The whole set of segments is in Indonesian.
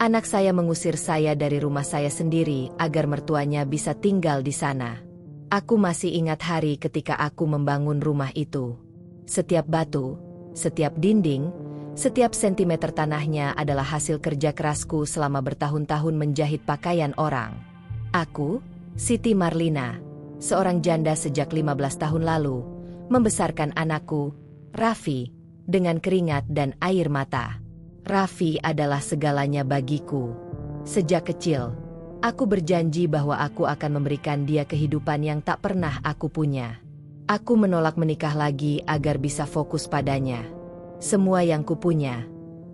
Anak saya mengusir saya dari rumah saya sendiri agar mertuanya bisa tinggal di sana. Aku masih ingat hari ketika aku membangun rumah itu. Setiap batu, setiap dinding, setiap sentimeter tanahnya adalah hasil kerja kerasku selama bertahun-tahun menjahit pakaian orang. Aku, Siti Marlina, seorang janda sejak 15 tahun lalu, membesarkan anakku, Raffi, dengan keringat dan air mata. Raffi adalah segalanya bagiku. Sejak kecil, aku berjanji bahwa aku akan memberikan dia kehidupan yang tak pernah aku punya. Aku menolak menikah lagi agar bisa fokus padanya. Semua yang kupunya,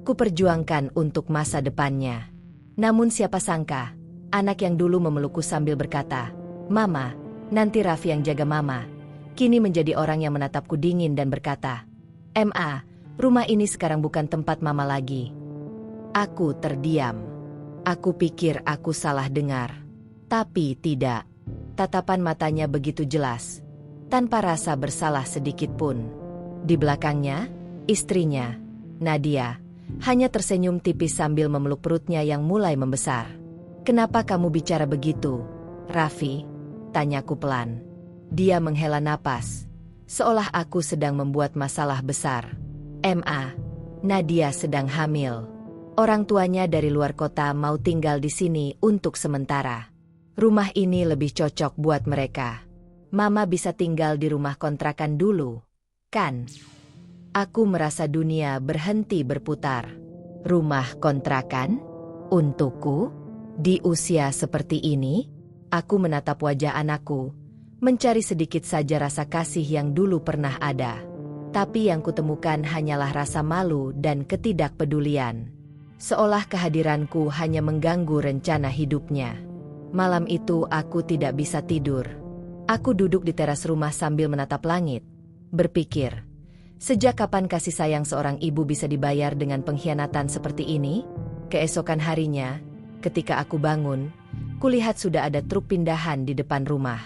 kuperjuangkan untuk masa depannya. Namun siapa sangka, anak yang dulu memelukku sambil berkata, "Mama, nanti Raffi yang jaga Mama," kini menjadi orang yang menatapku dingin dan berkata, "Ma, rumah ini sekarang bukan tempat Mama lagi." Aku terdiam. Aku pikir aku salah dengar. Tapi tidak. Tatapan matanya begitu jelas, tanpa rasa bersalah sedikit pun. Di belakangnya, istrinya, Nadia, hanya tersenyum tipis sambil memeluk perutnya yang mulai membesar. "Kenapa kamu bicara begitu, Raffi?" tanyaku pelan. Dia menghela napas, seolah aku sedang membuat masalah besar. "Ma, Nadia sedang hamil. Orang tuanya dari luar kota mau tinggal di sini untuk sementara. Rumah ini lebih cocok buat mereka. Mama bisa tinggal di rumah kontrakan dulu, kan?" Aku merasa dunia berhenti berputar. Rumah kontrakan? Untukku? Di usia seperti ini? Aku menatap wajah anakku, mencari sedikit saja rasa kasih yang dulu pernah ada. Tapi yang kutemukan hanyalah rasa malu dan ketidakpedulian. Seolah kehadiranku hanya mengganggu rencana hidupnya. Malam itu aku tidak bisa tidur. Aku duduk di teras rumah sambil menatap langit, berpikir, sejak kapan kasih sayang seorang ibu bisa dibayar dengan pengkhianatan seperti ini? Keesokan harinya, ketika aku bangun, kulihat sudah ada truk pindahan di depan rumah.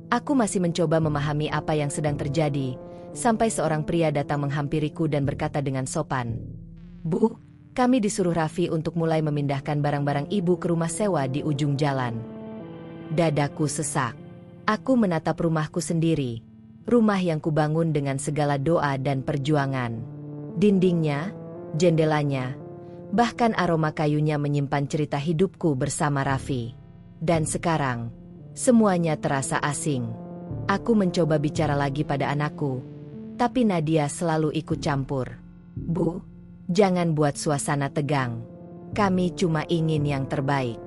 Aku masih mencoba memahami apa yang sedang terjadi, sampai seorang pria datang menghampiriku dan berkata dengan sopan, "Bu, kami disuruh Raffi untuk mulai memindahkan barang-barang ibu ke rumah sewa di ujung jalan." Dadaku sesak. Aku menatap rumahku sendiri, rumah yang kubangun dengan segala doa dan perjuangan. Dindingnya, jendelanya, bahkan aroma kayunya menyimpan cerita hidupku bersama Raffi. Dan sekarang, semuanya terasa asing. Aku mencoba bicara lagi pada anakku, tapi Nadia selalu ikut campur. "Bu, jangan buat suasana tegang. Kami cuma ingin yang terbaik.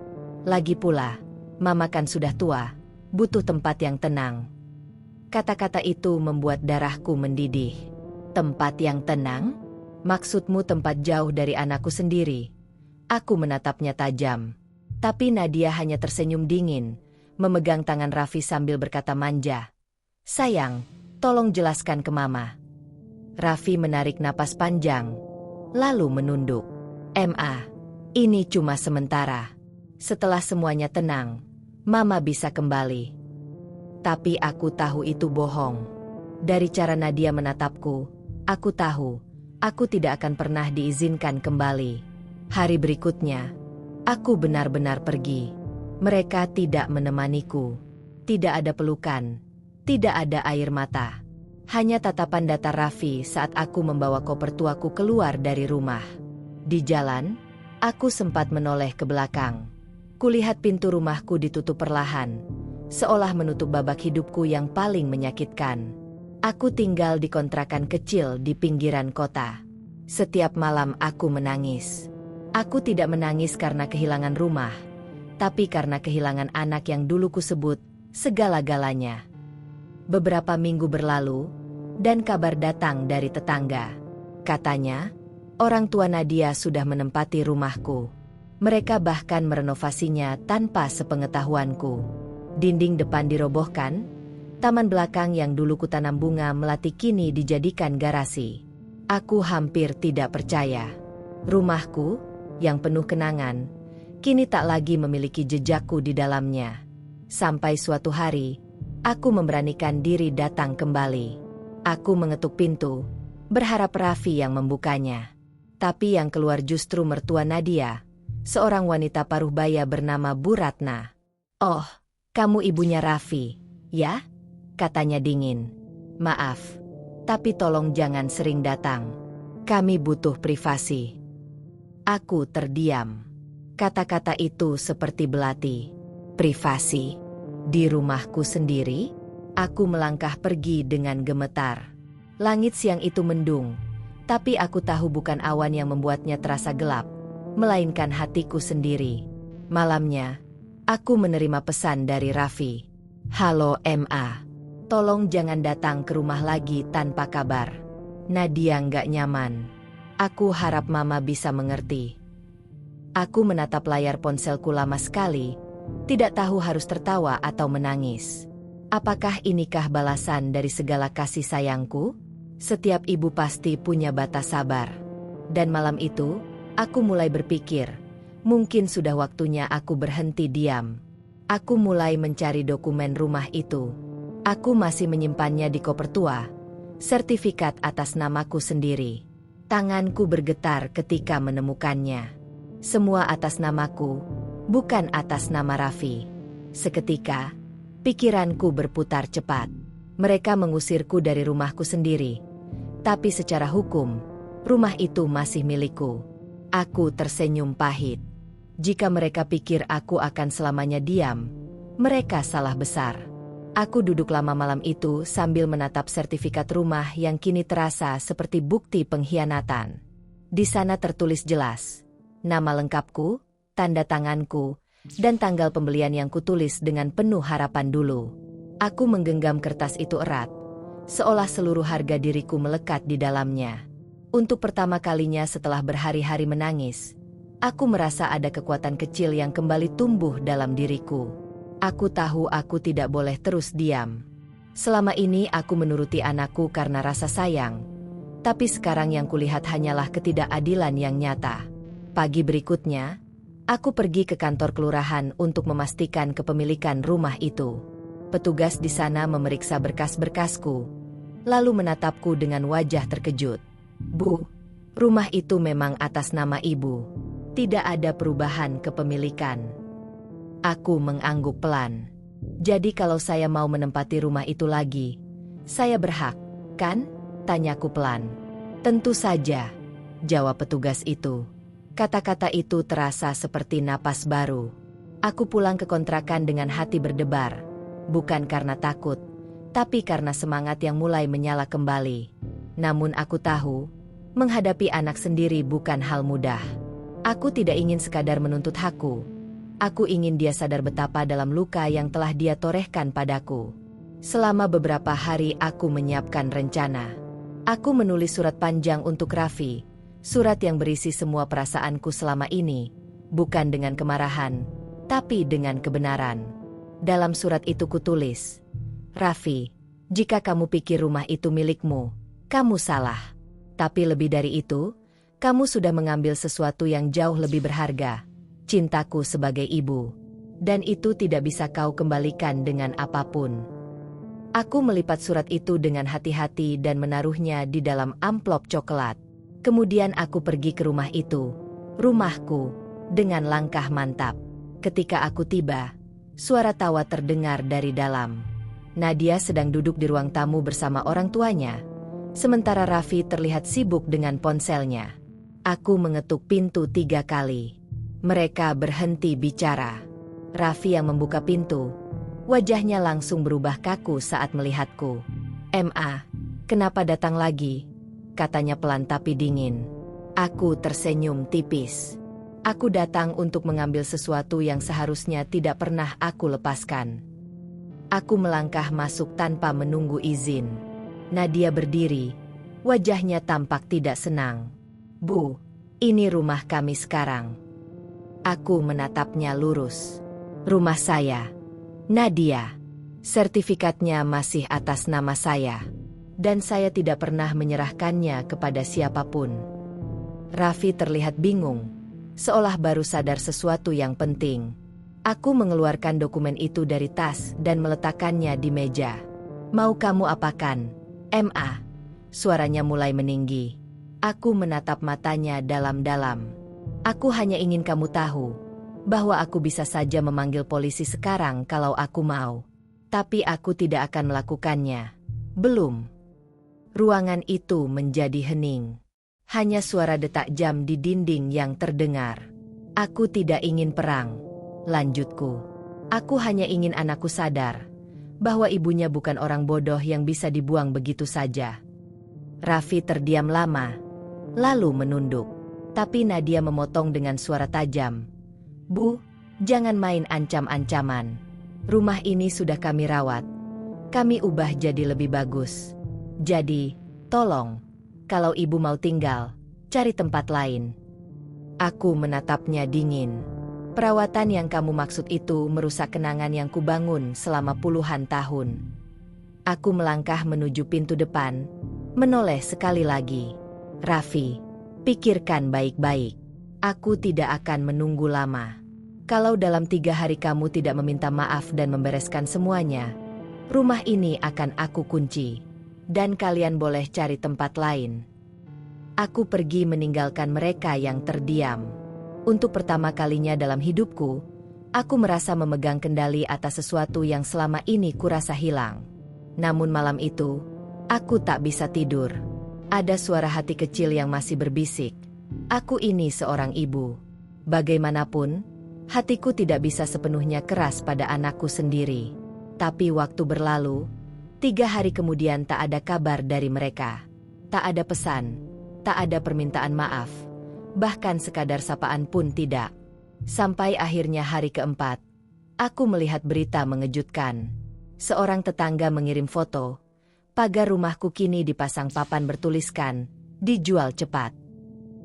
Lagi pula, Mama kan sudah tua, butuh tempat yang tenang." Kata-kata itu membuat darahku mendidih. Tempat yang tenang? Maksudmu tempat jauh dari anakku sendiri? Aku menatapnya tajam. Tapi Nadia hanya tersenyum dingin, memegang tangan Raffi sambil berkata manja, "Sayang, tolong jelaskan ke Mama." Raffi menarik napas panjang, lalu menunduk. "Ma, ini cuma sementara. Setelah semuanya tenang, Mama bisa kembali." Tapi aku tahu itu bohong. Dari cara Nadia menatapku, aku tahu, aku tidak akan pernah diizinkan kembali. Hari berikutnya, aku benar-benar pergi. Mereka tidak menemaniku. Tidak ada pelukan. Tidak ada air mata. Hanya tatapan datar Raffi saat aku membawa koper tuaku keluar dari rumah. Di jalan, aku sempat menoleh ke belakang. Kulihat pintu rumahku ditutup perlahan, seolah menutup babak hidupku yang paling menyakitkan. Aku tinggal di kontrakan kecil di pinggiran kota. Setiap malam aku menangis. Aku tidak menangis karena kehilangan rumah, tapi karena kehilangan anak yang dulu kusebut segala-galanya. Beberapa minggu berlalu, dan kabar datang dari tetangga. Katanya, orang tua Nadia sudah menempati rumahku. Mereka bahkan merenovasinya tanpa sepengetahuanku. Dinding depan dirobohkan, taman belakang yang dulu kutanam bunga melati kini dijadikan garasi. Aku hampir tidak percaya. Rumahku, yang penuh kenangan, kini tak lagi memiliki jejakku di dalamnya. Sampai suatu hari, aku memberanikan diri datang kembali. Aku mengetuk pintu, berharap Raffi yang membukanya. Tapi yang keluar justru mertua Nadia, seorang wanita paruh baya bernama Bu Ratna. "Oh, kamu ibunya Raffi, ya?" katanya dingin. "Maaf, tapi tolong jangan sering datang. Kami butuh privasi." Aku terdiam. Kata-kata itu seperti belati. Privasi? Di rumahku sendiri? Aku melangkah pergi dengan gemetar. Langit siang itu mendung, tapi aku tahu bukan awan yang membuatnya terasa gelap, melainkan hatiku sendiri. Malamnya, aku menerima pesan dari Raffi. "Halo MA, tolong jangan datang ke rumah lagi tanpa kabar. Nadia nggak nyaman. Aku harap Mama bisa mengerti." Aku menatap layar ponselku lama sekali, tidak tahu harus tertawa atau menangis. Apakah inikah balasan dari segala kasih sayangku? Setiap ibu pasti punya batas sabar. Dan malam itu, aku mulai berpikir, mungkin sudah waktunya aku berhenti diam. Aku mulai mencari dokumen rumah itu. Aku masih menyimpannya di koper tua, sertifikat atas namaku sendiri. Tanganku bergetar ketika menemukannya. Semua atas namaku, bukan atas nama Raffi. Seketika, pikiranku berputar cepat. Mereka mengusirku dari rumahku sendiri. Tapi secara hukum, rumah itu masih milikku. Aku tersenyum pahit. Jika mereka pikir aku akan selamanya diam, mereka salah besar. Aku duduk lama malam itu sambil menatap sertifikat rumah yang kini terasa seperti bukti pengkhianatan. Di sana tertulis jelas, nama lengkapku, tanda tanganku, dan tanggal pembelian yang kutulis dengan penuh harapan dulu. Aku menggenggam kertas itu erat, seolah seluruh harga diriku melekat di dalamnya. Untuk pertama kalinya setelah berhari-hari menangis, aku merasa ada kekuatan kecil yang kembali tumbuh dalam diriku. Aku tahu aku tidak boleh terus diam. Selama ini aku menuruti anakku karena rasa sayang, tapi sekarang yang kulihat hanyalah ketidakadilan yang nyata. Pagi berikutnya, aku pergi ke kantor kelurahan untuk memastikan kepemilikan rumah itu. Petugas di sana memeriksa berkas-berkasku, lalu menatapku dengan wajah terkejut. "Bu, rumah itu memang atas nama ibu. Tidak ada perubahan kepemilikan." Aku mengangguk pelan. "Jadi kalau saya mau menempati rumah itu lagi, saya berhak, kan?" tanyaku pelan. "Tentu saja," jawab petugas itu. Kata-kata itu terasa seperti napas baru. Aku pulang ke kontrakan dengan hati berdebar. Bukan karena takut, tapi karena semangat yang mulai menyala kembali. Namun aku tahu, menghadapi anak sendiri bukan hal mudah. Aku tidak ingin sekadar menuntut hakku. Aku ingin dia sadar betapa dalam luka yang telah dia torehkan padaku. Selama beberapa hari aku menyiapkan rencana. Aku menulis surat panjang untuk Raffi. Surat yang berisi semua perasaanku selama ini, bukan dengan kemarahan, tapi dengan kebenaran. Dalam surat itu kutulis, "Raffi, jika kamu pikir rumah itu milikmu, kamu salah. Tapi lebih dari itu, kamu sudah mengambil sesuatu yang jauh lebih berharga, cintaku sebagai ibu. Dan itu tidak bisa kau kembalikan dengan apapun." Aku melipat surat itu dengan hati-hati dan menaruhnya di dalam amplop coklat. Kemudian aku pergi ke rumah itu, rumahku, dengan langkah mantap. Ketika aku tiba, suara tawa terdengar dari dalam. Nadia sedang duduk di ruang tamu bersama orang tuanya, sementara Raffi terlihat sibuk dengan ponselnya. Aku mengetuk pintu 3 kali. Mereka berhenti bicara. Raffi yang membuka pintu, wajahnya langsung berubah kaku saat melihatku. "MA, kenapa datang lagi?" katanya pelan tapi dingin. Aku tersenyum tipis. Aku datang untuk mengambil sesuatu yang seharusnya tidak pernah aku lepaskan. Aku melangkah masuk tanpa menunggu izin. Nadia berdiri, wajahnya tampak tidak senang. "Bu, ini rumah kami sekarang." Aku menatapnya lurus. "Rumah saya, Nadia. Sertifikatnya masih atas nama saya. Dan saya tidak pernah menyerahkannya kepada siapapun." Raffi terlihat bingung, seolah baru sadar sesuatu yang penting. Aku mengeluarkan dokumen itu dari tas dan meletakkannya di meja. "Mau kamu apakan, MA?" Suaranya mulai meninggi. Aku menatap matanya dalam-dalam. Aku hanya ingin kamu tahu bahwa aku bisa saja memanggil polisi sekarang kalau aku mau. Tapi aku tidak akan melakukannya. Belum. Ruangan itu menjadi hening. Hanya suara detak jam di dinding yang terdengar. Aku tidak ingin perang. Lanjutku. Aku hanya ingin anakku sadar bahwa ibunya bukan orang bodoh yang bisa dibuang begitu saja. Raffi terdiam lama, lalu menunduk. Tapi Nadia memotong dengan suara tajam. Bu, jangan main ancam-ancaman. Rumah ini sudah kami rawat. Kami ubah jadi lebih bagus. Jadi, tolong, kalau ibu mau tinggal, cari tempat lain. Aku menatapnya dingin. Perawatan yang kamu maksud itu merusak kenangan yang kubangun selama puluhan tahun. Aku melangkah menuju pintu depan, menoleh sekali lagi. Raffi, pikirkan baik-baik. Aku tidak akan menunggu lama. Kalau dalam 3 hari kamu tidak meminta maaf dan membereskan semuanya, rumah ini akan aku kunci. Dan kalian boleh cari tempat lain. Aku pergi meninggalkan mereka yang terdiam. Untuk pertama kalinya dalam hidupku, aku merasa memegang kendali atas sesuatu yang selama ini kurasa hilang. Namun malam itu, aku tak bisa tidur. Ada suara hati kecil yang masih berbisik. Aku ini seorang ibu. Bagaimanapun, hatiku tidak bisa sepenuhnya keras pada anakku sendiri. Tapi waktu berlalu, 3 hari kemudian tak ada kabar dari mereka. Tak ada pesan, tak ada permintaan maaf. Bahkan sekadar sapaan pun tidak. Sampai akhirnya hari keempat, aku melihat berita mengejutkan. Seorang tetangga mengirim foto. Pagar rumahku kini dipasang papan bertuliskan, dijual cepat.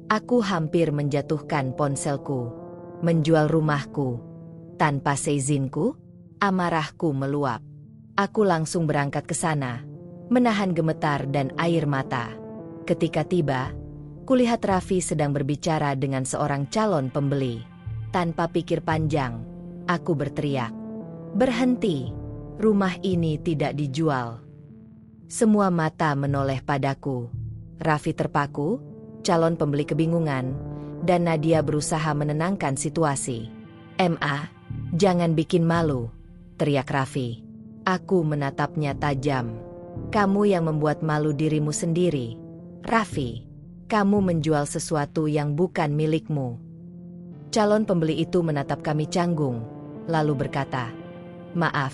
Aku hampir menjatuhkan ponselku. Menjual rumahku tanpa seizinku? Amarahku meluap. Aku langsung berangkat ke sana, menahan gemetar dan air mata. Ketika tiba, kulihat Raffi sedang berbicara dengan seorang calon pembeli. Tanpa pikir panjang, aku berteriak, "Berhenti! Rumah ini tidak dijual." Semua mata menoleh padaku. Raffi terpaku, calon pembeli kebingungan, dan Nadia berusaha menenangkan situasi. "Ma, jangan bikin malu," teriak Raffi. Aku menatapnya tajam. "Kamu yang membuat malu dirimu sendiri. Raffi, kamu menjual sesuatu yang bukan milikmu." Calon pembeli itu menatap kami canggung, lalu berkata, "Maaf,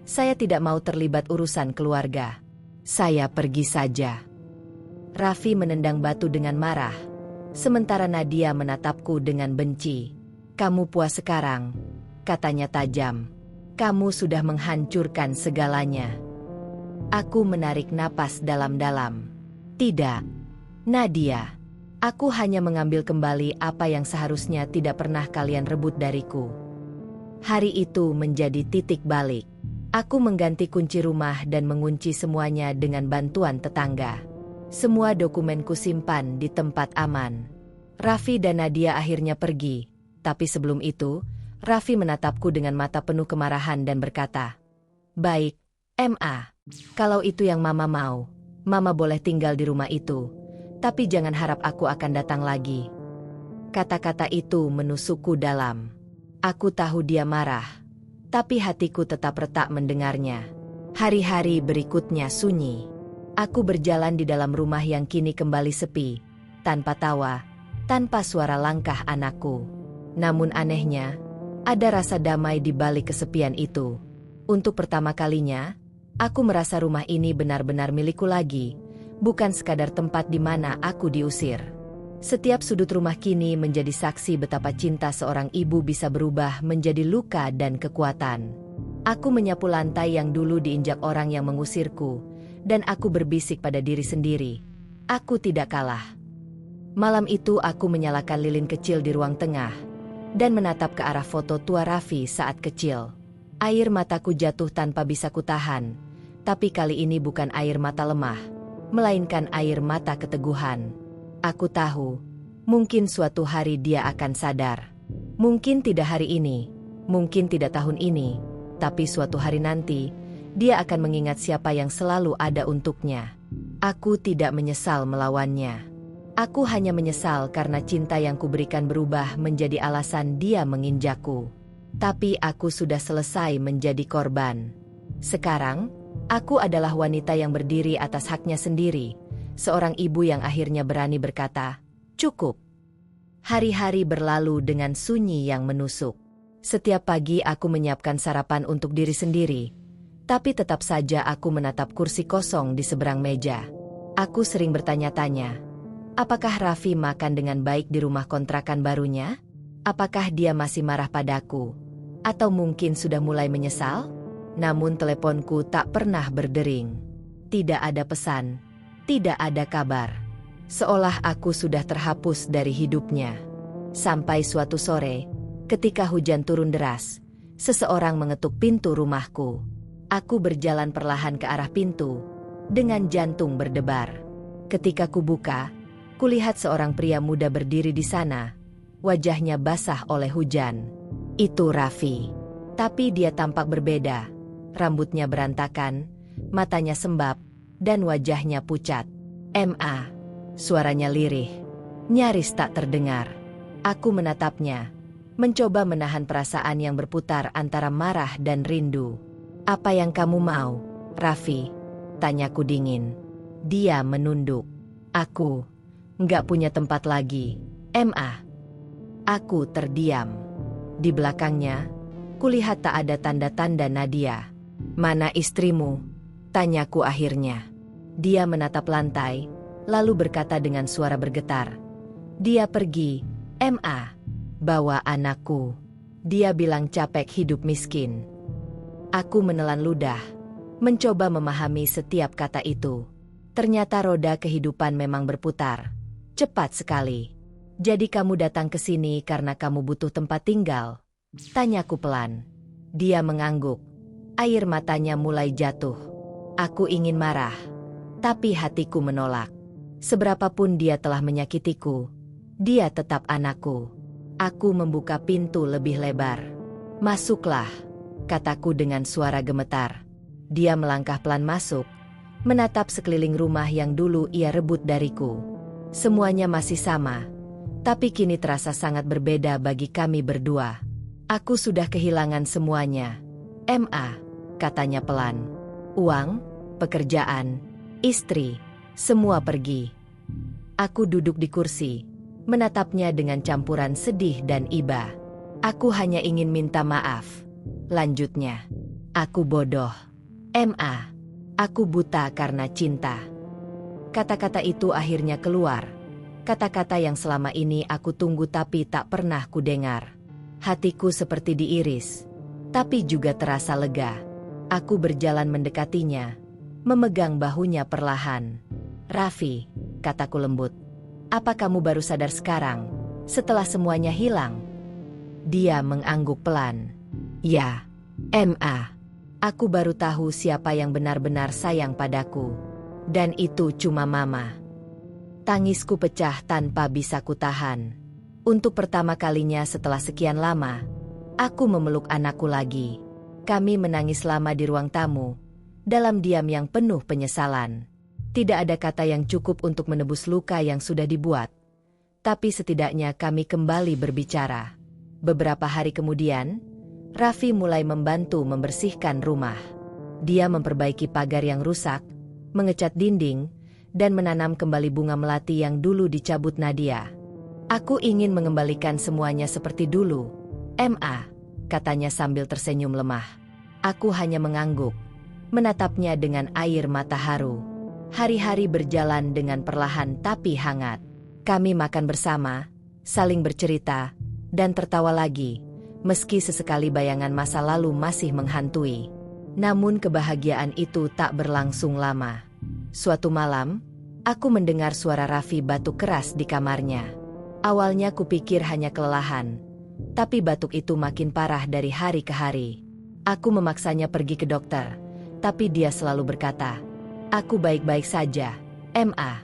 saya tidak mau terlibat urusan keluarga. Saya pergi saja." Raffi menendang batu dengan marah, sementara Nadia menatapku dengan benci. "Kamu puas sekarang?" katanya tajam. "Kamu sudah menghancurkan segalanya." Aku menarik napas dalam-dalam. "Tidak, Nadia. Aku hanya mengambil kembali apa yang seharusnya tidak pernah kalian rebut dariku." Hari itu menjadi titik balik. Aku mengganti kunci rumah dan mengunci semuanya dengan bantuan tetangga. Semua dokumenku simpan di tempat aman. Raffi dan Nadia akhirnya pergi, tapi sebelum itu, Raffi menatapku dengan mata penuh kemarahan dan berkata, "Baik, Ma. Kalau itu yang Mama mau, Mama boleh tinggal di rumah itu, tapi jangan harap aku akan datang lagi." Kata-kata itu menusukku dalam. Aku tahu dia marah, tapi hatiku tetap retak mendengarnya. Hari-hari berikutnya sunyi. Aku berjalan di dalam rumah yang kini kembali sepi, tanpa tawa, tanpa suara langkah anakku. Namun anehnya, ada rasa damai di balik kesepian itu. Untuk pertama kalinya, aku merasa rumah ini benar-benar milikku lagi, bukan sekadar tempat di mana aku diusir. Setiap sudut rumah kini menjadi saksi betapa cinta seorang ibu bisa berubah menjadi luka dan kekuatan. Aku menyapu lantai yang dulu diinjak orang yang mengusirku, dan aku berbisik pada diri sendiri, aku tidak kalah. Malam itu aku menyalakan lilin kecil di ruang tengah, dan menatap ke arah foto tua Raffi saat kecil. Air mataku jatuh tanpa bisa kutahan, tapi kali ini bukan air mata lemah, melainkan air mata keteguhan. Aku tahu, mungkin suatu hari dia akan sadar. Mungkin tidak hari ini, mungkin tidak tahun ini, tapi suatu hari nanti, dia akan mengingat siapa yang selalu ada untuknya. Aku tidak menyesal melawannya. Aku hanya menyesal karena cinta yang kuberikan berubah menjadi alasan dia menginjakku. Tapi aku sudah selesai menjadi korban. Sekarang, aku adalah wanita yang berdiri atas haknya sendiri. Seorang ibu yang akhirnya berani berkata, "Cukup." Hari-hari berlalu dengan sunyi yang menusuk. Setiap pagi aku menyiapkan sarapan untuk diri sendiri. Tapi tetap saja aku menatap kursi kosong di seberang meja. Aku sering bertanya-tanya, apakah Raffi makan dengan baik di rumah kontrakan barunya? Apakah dia masih marah padaku? Atau mungkin sudah mulai menyesal? Namun teleponku tak pernah berdering. Tidak ada pesan. Tidak ada kabar. Seolah aku sudah terhapus dari hidupnya. Sampai suatu sore, ketika hujan turun deras, seseorang mengetuk pintu rumahku. Aku berjalan perlahan ke arah pintu, dengan jantung berdebar. Ketika kubuka, kulihat seorang pria muda berdiri di sana. Wajahnya basah oleh hujan. Itu Raffi. Tapi dia tampak berbeda. Rambutnya berantakan, matanya sembab, dan wajahnya pucat. "Ma." Suaranya lirih, nyaris tak terdengar. Aku menatapnya, mencoba menahan perasaan yang berputar antara marah dan rindu. "Apa yang kamu mau, Raffi?" tanyaku dingin. Dia menunduk. "Aku nggak punya tempat lagi, Ma." Aku terdiam. Di belakangnya, kulihat tak ada tanda-tanda Nadia. "Mana istrimu?" tanyaku akhirnya. Dia menatap lantai, lalu berkata dengan suara bergetar, "Dia pergi, Ma. Bawa anakku." Dia bilang capek hidup miskin. Aku menelan ludah, mencoba memahami setiap kata itu. Ternyata roda kehidupan memang berputar. Cepat sekali. "Jadi kamu datang ke sini karena kamu butuh tempat tinggal?" tanyaku pelan. Dia mengangguk. Air matanya mulai jatuh. Aku ingin marah, tapi hatiku menolak. Seberapapun dia telah menyakitiku, dia tetap anakku. Aku membuka pintu lebih lebar. "Masuklah," kataku dengan suara gemetar. Dia melangkah pelan masuk, menatap sekeliling rumah yang dulu ia rebut dariku. Semuanya masih sama, tapi kini terasa sangat berbeda bagi kami berdua. "Aku sudah kehilangan semuanya, Ma," katanya pelan. "Uang, pekerjaan, istri, semua pergi." Aku duduk di kursi, menatapnya dengan campuran sedih dan iba. "Aku hanya ingin minta maaf," lanjutnya. "Aku bodoh, Ma. Aku buta karena cinta." Kata-kata itu akhirnya keluar. Kata-kata yang selama ini aku tunggu tapi tak pernah kudengar. Hatiku seperti diiris, tapi juga terasa lega. Aku berjalan mendekatinya, memegang bahunya perlahan. "Raffi," kataku lembut, "apa kamu baru sadar sekarang, setelah semuanya hilang?" Dia mengangguk pelan. "Ya, Ma. Aku baru tahu siapa yang benar-benar sayang padaku. Dan itu cuma Mama." Tangisku pecah tanpa bisa kutahan. Untuk pertama kalinya setelah sekian lama, aku memeluk anakku lagi. Kami menangis lama di ruang tamu, dalam diam yang penuh penyesalan. Tidak ada kata yang cukup untuk menebus luka yang sudah dibuat. Tapi setidaknya kami kembali berbicara. Beberapa hari kemudian, Raffi mulai membantu membersihkan rumah. Dia memperbaiki pagar yang rusak, mengecat dinding, dan menanam kembali bunga melati yang dulu dicabut Nadia. "Aku ingin mengembalikan semuanya seperti dulu, Ma," katanya sambil tersenyum lemah. Aku hanya mengangguk, menatapnya dengan air mata haru. Hari-hari berjalan dengan perlahan tapi hangat. Kami makan bersama, saling bercerita, dan tertawa lagi, meski sesekali bayangan masa lalu masih menghantui. Namun kebahagiaan itu tak berlangsung lama. Suatu malam, aku mendengar suara Raffi batuk keras di kamarnya. Awalnya kupikir hanya kelelahan, tapi batuk itu makin parah dari hari ke hari. Aku memaksanya pergi ke dokter, tapi dia selalu berkata, "Aku baik-baik saja, Ma."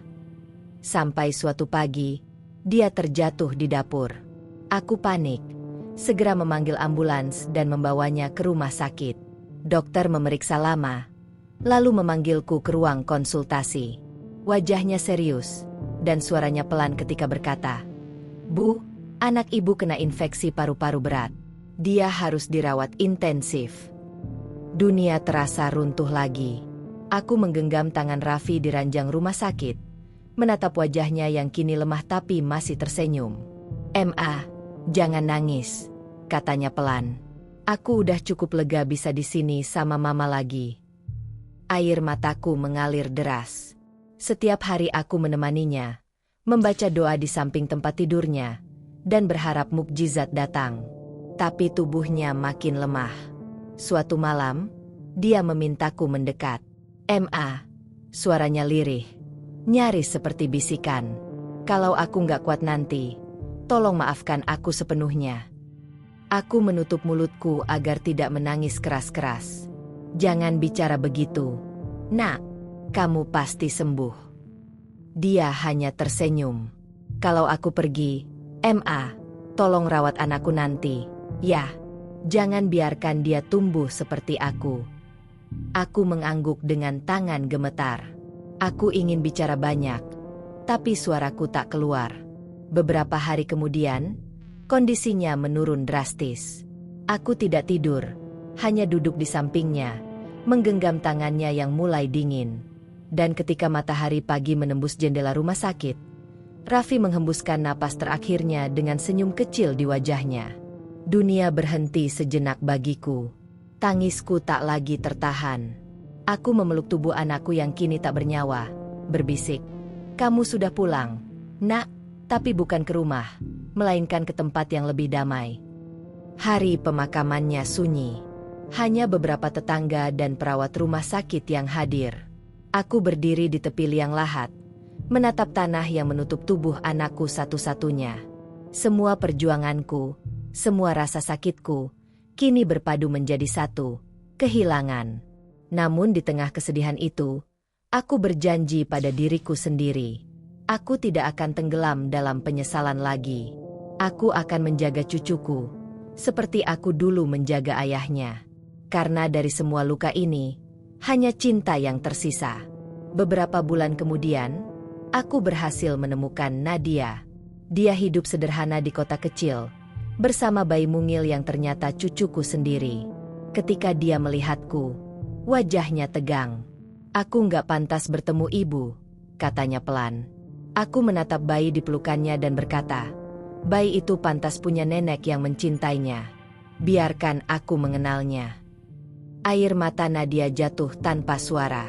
Sampai suatu pagi, dia terjatuh di dapur. Aku panik, segera memanggil ambulans dan membawanya ke rumah sakit. Dokter memeriksa lama, lalu memanggilku ke ruang konsultasi. Wajahnya serius, dan suaranya pelan ketika berkata, "Bu, anak ibu kena infeksi paru-paru berat. Dia harus dirawat intensif." Dunia terasa runtuh lagi. Aku menggenggam tangan Raffi di ranjang rumah sakit, menatap wajahnya yang kini lemah tapi masih tersenyum. "Ma, jangan nangis," katanya pelan. "Aku udah cukup lega bisa di sini sama mama lagi." Air mataku mengalir deras. Setiap hari aku menemaninya, membaca doa di samping tempat tidurnya, dan berharap mukjizat datang. Tapi tubuhnya makin lemah. Suatu malam, dia memintaku mendekat. "Ma," suaranya lirih, nyaris seperti bisikan. "Kalau aku nggak kuat nanti, tolong maafkan aku sepenuhnya." Aku menutup mulutku agar tidak menangis keras-keras. "Jangan bicara begitu, Nak. Kamu pasti sembuh." Dia hanya tersenyum. "Kalau aku pergi, Ma, tolong rawat anakku nanti, ya. Jangan biarkan dia tumbuh seperti aku." Aku mengangguk dengan tangan gemetar. Aku ingin bicara banyak, tapi suaraku tak keluar. Beberapa hari kemudian, kondisinya menurun drastis. Aku tidak tidur, hanya duduk di sampingnya, menggenggam tangannya yang mulai dingin. Dan ketika matahari pagi menembus jendela rumah sakit, Raffi menghembuskan napas terakhirnya dengan senyum kecil di wajahnya. Dunia berhenti sejenak bagiku. Tangisku tak lagi tertahan. Aku memeluk tubuh anakku yang kini tak bernyawa, berbisik, "Kamu sudah pulang, Nak, tapi bukan ke rumah, melainkan ke tempat yang lebih damai." Hari pemakamannya sunyi. Hanya beberapa tetangga dan perawat rumah sakit yang hadir. Aku berdiri di tepi liang lahat, menatap tanah yang menutup tubuh anakku satu-satunya. Semua perjuanganku, semua rasa sakitku, kini berpadu menjadi satu, kehilangan. Namun di tengah kesedihan itu, aku berjanji pada diriku sendiri. Aku tidak akan tenggelam dalam penyesalan lagi. Aku akan menjaga cucuku, seperti aku dulu menjaga ayahnya. Karena dari semua luka ini, hanya cinta yang tersisa. Beberapa bulan kemudian, aku berhasil menemukan Nadia. Dia hidup sederhana di kota kecil, bersama bayi mungil yang ternyata cucuku sendiri. Ketika dia melihatku, wajahnya tegang. "Aku nggak pantas bertemu ibu," katanya pelan. Aku menatap bayi di pelukannya dan berkata, "Bayi itu pantas punya nenek yang mencintainya. Biarkan aku mengenalnya." Air mata Nadia jatuh tanpa suara.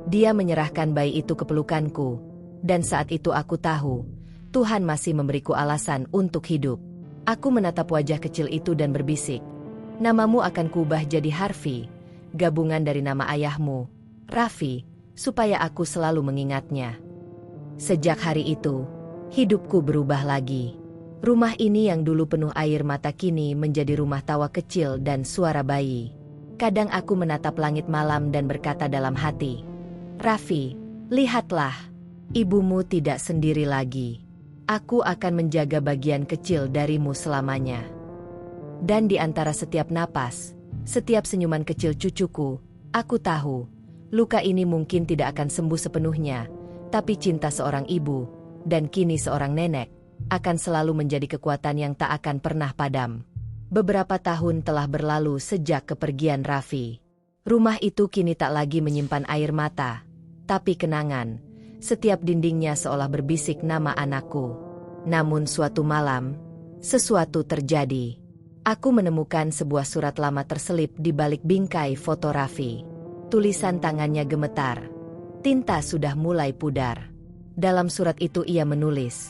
Dia menyerahkan bayi itu ke pelukanku, dan saat itu aku tahu, Tuhan masih memberiku alasan untuk hidup. Aku menatap wajah kecil itu dan berbisik, "Namamu akan kuubah jadi Harvey, gabungan dari nama ayahmu, Raffi, supaya aku selalu mengingatnya." Sejak hari itu, hidupku berubah lagi. Rumah ini yang dulu penuh air mata kini menjadi rumah tawa kecil dan suara bayi. Kadang aku menatap langit malam dan berkata dalam hati, "Raffi, lihatlah, ibumu tidak sendiri lagi. Aku akan menjaga bagian kecil darimu selamanya." Dan di antara setiap napas, setiap senyuman kecil cucuku, aku tahu, luka ini mungkin tidak akan sembuh sepenuhnya, tapi cinta seorang ibu, dan kini seorang nenek, akan selalu menjadi kekuatan yang tak akan pernah padam. Beberapa tahun telah berlalu sejak kepergian Raffi. Rumah itu kini tak lagi menyimpan air mata, tapi kenangan. Setiap dindingnya seolah berbisik nama anakku. Namun suatu malam, sesuatu terjadi. Aku menemukan sebuah surat lama terselip di balik bingkai foto Raffi. Tulisan tangannya gemetar. Tinta sudah mulai pudar. Dalam surat itu ia menulis,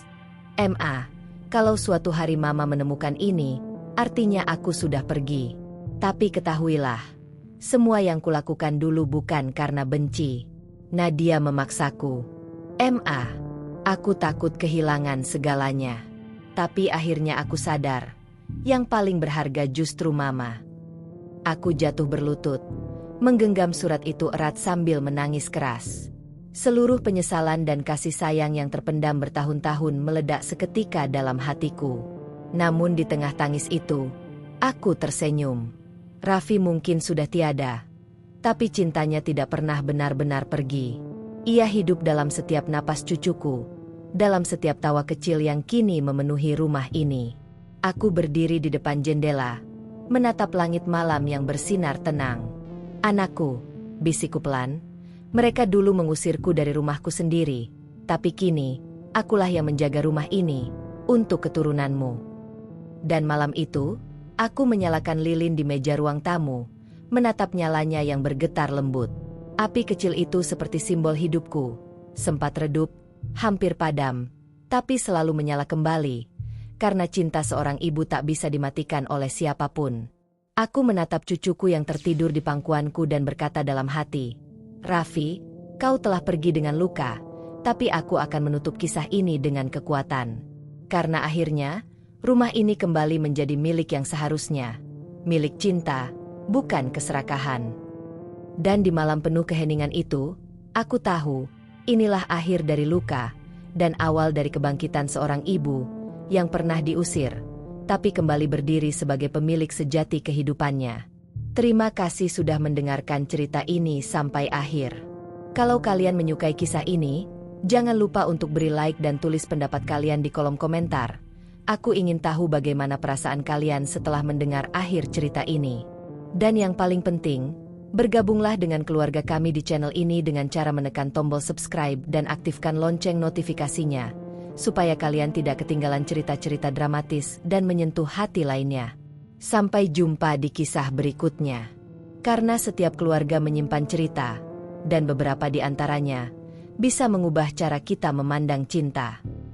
"Ma, kalau suatu hari Mama menemukan ini, artinya aku sudah pergi. Tapi ketahuilah, semua yang kulakukan dulu bukan karena benci. Nadia memaksaku. Ma, aku takut kehilangan segalanya. Tapi akhirnya aku sadar, yang paling berharga justru Mama." Aku jatuh berlutut, menggenggam surat itu erat sambil menangis keras. Seluruh penyesalan dan kasih sayang yang terpendam bertahun-tahun meledak seketika dalam hatiku. Namun di tengah tangis itu, aku tersenyum. Raffi mungkin sudah tiada, tapi cintanya tidak pernah benar-benar pergi. Ia hidup dalam setiap napas cucuku, dalam setiap tawa kecil yang kini memenuhi rumah ini. Aku berdiri di depan jendela, menatap langit malam yang bersinar tenang. "Anakku," bisikku pelan, "mereka dulu mengusirku dari rumahku sendiri, tapi kini, akulah yang menjaga rumah ini untuk keturunanmu." Dan malam itu, aku menyalakan lilin di meja ruang tamu, menatap nyalanya yang bergetar lembut. Api kecil itu seperti simbol hidupku, sempat redup, hampir padam, tapi selalu menyala kembali, karena cinta seorang ibu tak bisa dimatikan oleh siapapun. Aku menatap cucuku yang tertidur di pangkuanku dan berkata dalam hati, "Raffi, kau telah pergi dengan luka, tapi aku akan menutup kisah ini dengan kekuatan. Karena akhirnya, rumah ini kembali menjadi milik yang seharusnya, milik cinta, bukan keserakahan." Dan di malam penuh keheningan itu, aku tahu, inilah akhir dari luka, dan awal dari kebangkitan seorang ibu, yang pernah diusir, tapi kembali berdiri sebagai pemilik sejati kehidupannya. Terima kasih sudah mendengarkan cerita ini sampai akhir. Kalau kalian menyukai kisah ini, jangan lupa untuk beri like dan tulis pendapat kalian di kolom komentar. Aku ingin tahu bagaimana perasaan kalian setelah mendengar akhir cerita ini. Dan yang paling penting, bergabunglah dengan keluarga kami di channel ini dengan cara menekan tombol subscribe dan aktifkan lonceng notifikasinya, supaya kalian tidak ketinggalan cerita-cerita dramatis dan menyentuh hati lainnya. Sampai jumpa di kisah berikutnya. Karena setiap keluarga menyimpan cerita, dan beberapa di antaranya bisa mengubah cara kita memandang cinta.